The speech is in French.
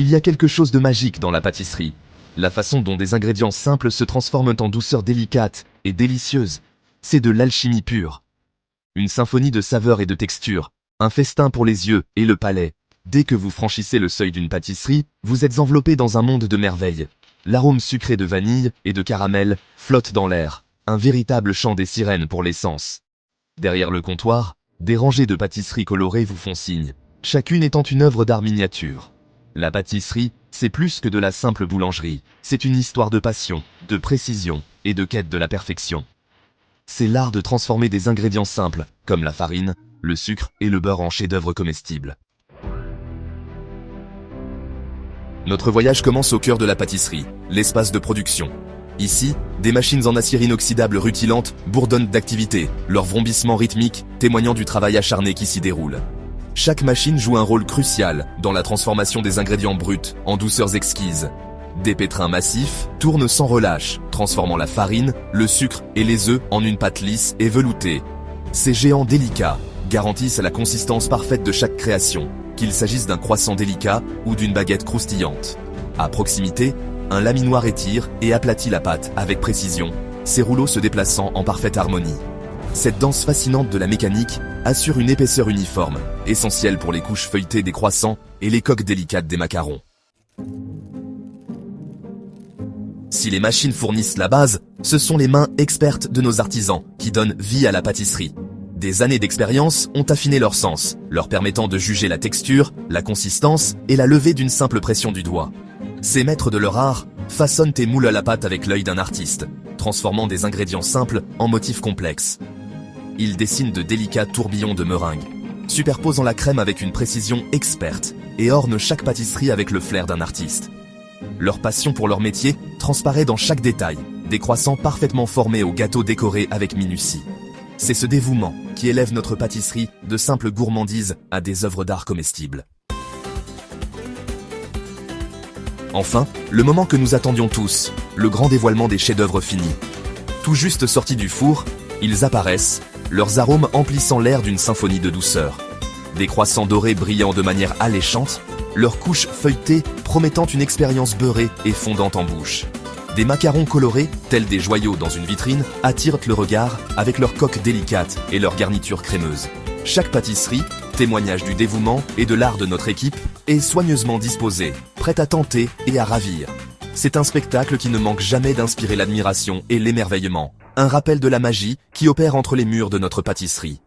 Il y a quelque chose de magique dans la pâtisserie. La façon dont des ingrédients simples se transforment en douceur délicate et délicieuse. C'est de l'alchimie pure. Une symphonie de saveurs et de textures, un festin pour les yeux et le palais. Dès que vous franchissez le seuil d'une pâtisserie, vous êtes enveloppé dans un monde de merveilles. L'arôme sucré de vanille et de caramel flotte dans l'air, un véritable chant des sirènes pour les sens. Derrière le comptoir, des rangées de pâtisseries colorées vous font signe, chacune étant une œuvre d'art miniature. La pâtisserie, c'est plus que de la simple boulangerie, c'est une histoire de passion, de précision et de quête de la perfection. C'est l'art de transformer des ingrédients simples, comme la farine, le sucre et le beurre en chefs-d'œuvre comestibles. Notre voyage commence au cœur de la pâtisserie, l'espace de production. Ici, des machines en acier inoxydable rutilantes bourdonnent d'activité, leur vrombissement rythmique témoignant du travail acharné qui s'y déroule. Chaque machine joue un rôle crucial dans la transformation des ingrédients bruts en douceurs exquises. Des pétrins massifs tournent sans relâche, transformant la farine, le sucre et les œufs en une pâte lisse et veloutée. Ces géants délicats garantissent la consistance parfaite de chaque création, qu'il s'agisse d'un croissant délicat ou d'une baguette croustillante. À proximité, un laminoir étire et aplatit la pâte avec précision, ses rouleaux se déplaçant en parfaite harmonie. Cette danse fascinante de la mécanique assure une épaisseur uniforme, essentielle pour les couches feuilletées des croissants et les coques délicates des macarons. Si les machines fournissent la base, ce sont les mains expertes de nos artisans qui donnent vie à la pâtisserie. Des années d'expérience ont affiné leur sens, leur permettant de juger la texture, la consistance et la levée d'une simple pression du doigt. Ces maîtres de leur art façonnent et moulent à la pâte avec l'œil d'un artiste, transformant des ingrédients simples en motifs complexes. Ils dessinent de délicats tourbillons de meringue, superposant la crème avec une précision experte et ornent chaque pâtisserie avec le flair d'un artiste. Leur passion pour leur métier transparaît dans chaque détail, des croissants parfaitement formés aux gâteaux décorés avec minutie. C'est ce dévouement qui élève notre pâtisserie de simples gourmandises à des œuvres d'art comestibles. Enfin, le moment que nous attendions tous, le grand dévoilement des chefs-d'œuvre finis. Tout juste sortis du four, ils apparaissent, leurs arômes emplissant l'air d'une symphonie de douceur. Des croissants dorés brillant de manière alléchante, leurs couches feuilletées promettant une expérience beurrée et fondante en bouche. Des macarons colorés, tels des joyaux dans une vitrine, attirent le regard avec leurs coques délicates et leurs garnitures crémeuses. Chaque pâtisserie, témoignage du dévouement et de l'art de notre équipe, est soigneusement disposée, prête à tenter et à ravir. C'est un spectacle qui ne manque jamais d'inspirer l'admiration et l'émerveillement, un rappel de la magie qui opère entre les murs de notre pâtisserie.